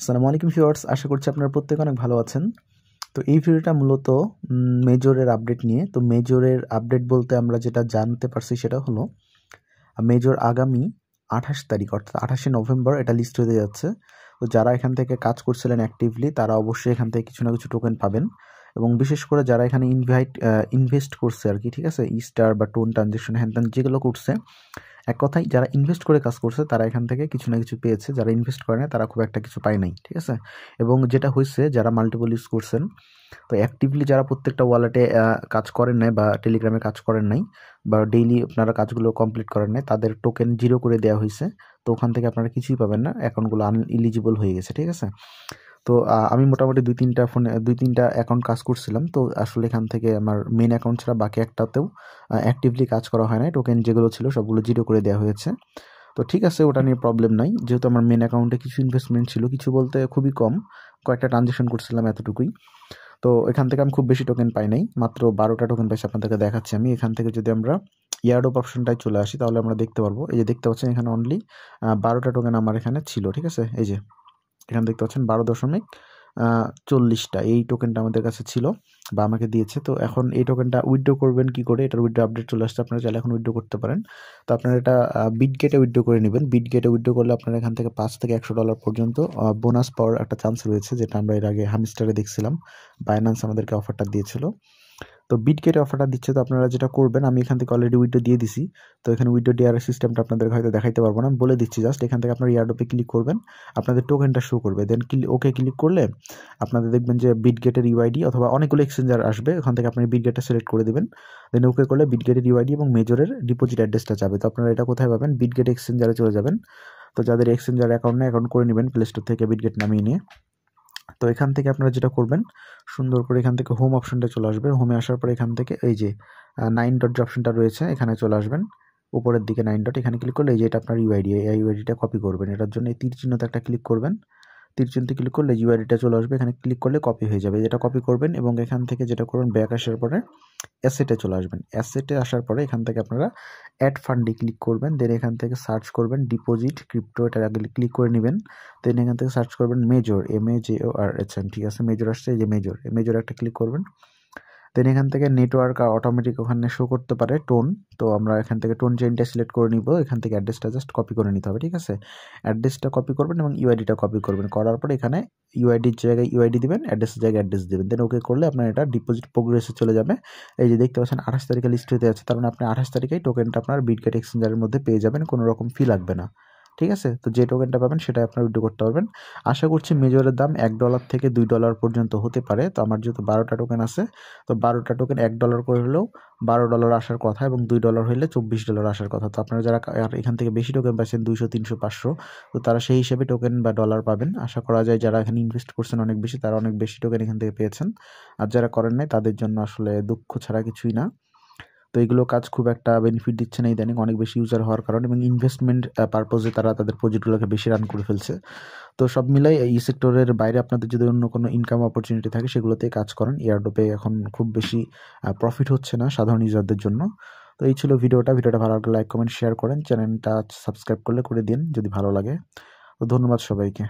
আসসালামু আলাইকুম ভিউয়ার্স, আশা করছি আপনারা প্রত্যেকে অনেক ভালো আছেন। তো এই ভিডিওটা মূলত মেজরের আপডেট নিয়ে। তো মেজরের আপডেট বলতে আমরা যেটা জানতে পারছি সেটা হলো মেজর আগামী 28 তারিখ অর্থাৎ 28শে নভেম্বর এটা লিস্ট হতে যাচ্ছে। তো যারা এখান থেকে কাজ করছিলেন অ্যাক্টিভলি তারা অবশ্যই এখান থেকে কিছু না কিছু টোকেন পাবেন, এবং বিশেষ করে যারা এখানে ইনভেস্ট করছে আর কি, ঠিক আছে, স্টার বা টোন ট্রানজেকশন হ্যান ত্যান যেগুলো করছে, এক কথায় যারা ইনভেস্ট করে কাজ করছে তারা এখান থেকে কিছু না কিছু পেয়েছে, যারা ইনভেস্ট করে না তারা খুব একটা কিছু পায় নাই, ঠিক আছে। এবং যেটা হয়েছে, যারা মাল্টিপল ইউজ করছেন, তো অ্যাক্টিভলি যারা প্রত্যেকটা ওয়ালেটে কাজ করেন নাই বা টেলিগ্রামে কাজ করেন নাই বা ডেইলি আপনারা কাজগুলো কমপ্লিট করেন নাই, তাদের টোকেন জিরো করে দেওয়া হয়েছে। তো ওখান থেকে আপনারা কিছুই পাবেন না, অ্যাকাউন্টগুলো ইলিজিবল হয়ে গেছে, ঠিক আছে। তো আমি মোটামুটি দুই তিনটা অ্যাকাউন্ট কাজ করছিলাম। তো আসলে এখান থেকে আমার মেন অ্যাকাউন্ট ছাড়া বাকি একটাতেও অ্যাক্টিভলি কাজ করা হয় নাই, টোকেন যেগুলো ছিল সবগুলো জিরো করে দেওয়া হয়েছে। তো ঠিক আছে, ওটা নিয়ে প্রবলেম নাই, যেহেতু আমার মেন অ্যাকাউন্টে কিছু ইনভেস্টমেন্ট ছিল, কিছু বলতে খুবই কম, কয়েকটা ট্রানজেকশন করছিলাম এতটুকুই। তো এখান থেকে আমি খুব বেশি টোকেন পাই নাই, মাত্র 12টা টোকেন পাইছি, আপনাদেরকে দেখাচ্ছি আমি। এখান থেকে যদি আমরা ইয়ারডোপ অপশনটায় চলে আসি তাহলে আমরা দেখতে পারবো, এই যে দেখতে পাচ্ছেন এখানে অনলি 12টা টোকেন আমার এখানে ছিল, ঠিক আছে। এই যে এখানে দেখতে পাচ্ছেন 12.40টা এই টোকেনটা আমাদের কাছে ছিল বা আমাকে দিয়েছে। তো এখন এই টোকেনটা উইথড্র করবেন কি করে, এটার উইথড্র আপডেট চলে আসছে, আপনারা চাইলে এখন উইথড্র করতে পারেন। তো আপনারা এটা বিটগেটে উইথড্র করে নেবেন। বিটগেটে উইথড্র করলে আপনারা এখান থেকে $5 থেকে $100 পর্যন্ত বোনাস পাওয়ার একটা চান্স রয়েছে, যেটা আমরা এর আগে হামস্টারে দেখছিলাম, বাইন্যান্স আমাদেরকে অফারটা দিয়েছিল। তো বিটগেটে অফারটা দিচ্ছে, তো আপনারা যেটা করবেন, আমি এখান থেকে অলরেডি উইথড্র দিয়ে দিছি। তো এখানে উইথড্র দেওয়ার সিস্টেমটা আপনাদের হয়তো দেখাইতে পারবো না, আমি বলে দিচ্ছি জাস্ট। এখান থেকে আপনার ইয়ারডোপে ক্লিক করবেন, আপনাদের টোকেনটা শো করবে, দেন ওকে ক্লিক করলে আপনাদের দেখবেন যে বিটগেটের ইউআইডি অথবা অনেকগুলো এক্সচেঞ্জার আসবে, ওখান থেকে আপনি বিটগেটটা সিলেক্ট করে দেবেন। দেন ওকে করলে বিটগেটের ইউআইডি এবং মেজরের ডিপোজিট অ্যাড্রেসটা যাবে। তো আপনারা এটা কোথায় পাবেন, বিটগেট এক্সচেঞ্জারে চলে যাবেন। তো যাদের এক্সচেঞ্জার অ্যাকাউন্ট করে নেবেন প্লে স্টোর থেকে বিটগেট নামিয়ে নিয়ে। তো এখান থেকে আপনারা যেটা করবেন, সুন্দর করে এখান থেকে হোম অপশনটা চলে আসবে। হোমে আসার পরে এখান থেকে এই যে 9 ডট যে অপশনটা রয়েছে এখানে চলে আসবেন, উপরের দিকে 9 ডট, এখানে ক্লিক করলে এই যে এটা আপনার ইউআইডি, এই ইউআইডিটা কপি করবেন। এটার জন্য এই তীর চিহ্নতে একটা ক্লিক করবেন, তীর চিহ্নতে ক্লিক করলে ইউআইডিটা চলে আসবে, এখানে ক্লিক করলে কপি হয়ে যাবে, যেটা কপি করবেন। এবং এখান থেকে যেটা করবেন, ব্যাক আসার পরে অ্যাসেটে চলে আসবেন। অ্যাসেটে আসার পরে এখান থেকে আপনারা অ্যাড ফান্ডে ক্লিক করবেন, দেন এখান থেকে সার্চ করবেন ডিপোজিট ক্রিপ্টো, এটা আগে ক্লিক করে নেবেন। দেন এখান থেকে সার্চ করবেন মেজর, MAJOR, ঠিক আছে, মেজর আসছে, এই যে মেজর একটা ক্লিক করবেন। দেন এখান থেকে নেটওয়ার্ক আর অটোমেটিক ওখানে শো করতে পারে টোন। তো আমরা এখান থেকে টোন চেইনটা সিলেক্ট করে নিব, এখান থেকে অ্যাড্রেসটা জাস্ট কপি করে নিতে হবে, ঠিক আছে। অ্যাড্রেসটা কপি করবেন এবং ইউআইডিটা কপি করবেন, করার পরে এখানে ইউআইডির জায়গায় ইউআইডি দিবেন, অ্যাড্রেসের জায়গায় অ্যাড্রেস দিবেন। দেন ওকে করলে আপনার এটা ডিপোজিট প্রোগ্রেসে চলে যাবে। এই যে দেখতে পাচ্ছেন 28 তারিখে লিস্ট হতে আছে, তার মানে আপনি 28 তারিখেই টোকেনটা আপনার বিটগেট এক্সচেঞ্জারের মধ্যে পেয়ে যাবেন, কোনো রকম ফি লাগবে না, ঠিক আছে। তো যে টোকেনটা পাবেন সেটা আপনার উইথড্র করতে পারবেন। আশা করছি মেজরের দাম $1 থেকে $2 পর্যন্ত হতে পারে। তো আমার যেহেতু 12টা টোকেন আছে, তো 12টা টোকেন $1 করে হলেও $12 আসার কথা, এবং $2 হলে $24 আসার কথা। তো আপনারা যারা এখান থেকে বেশি টোকেন পাচ্ছেন 200, 300, 500, তো তারা সেই হিসেবে টোকেন বা ডলার পাবেন। আশা করা যায় যারা এখানে ইনভেস্ট করছেন অনেক বেশি, তারা অনেক বেশি টোকেন এখান থেকে পেয়েছেন। আর যারা করেন নাই তাদের জন্য আসলে দুঃখ ছাড়া কিছুই না। তো এগুলো কাজ খুব একটা বেনিফিট দিচ্ছে না ইদানিং, অনেক বেশি ইউজার হওয়ার কারণে, এবং ইনভেস্টমেন্ট পারপোজে তারা তাদের প্রজেক্টগুলোকে বেশি রান করে ফেলছে। তো সব মিলাই এই সেক্টরের বাইরে আপনাদের যদি অন্য কোনো ইনকাম অপরচুনিটি থাকে সেগুলোতে কাজ করেন। এয়ারড্রপে এখন খুব বেশি প্রফিট হচ্ছে না সাধারণ ইউজারদের জন্য। তো এই ছিল ভিডিওটা ভালো লাগলে লাইক কমেন্ট শেয়ার করেন, চ্যানেলটা সাবস্ক্রাইব করলে করে দিন যদি ভালো লাগে। তো ধন্যবাদ সবাইকে।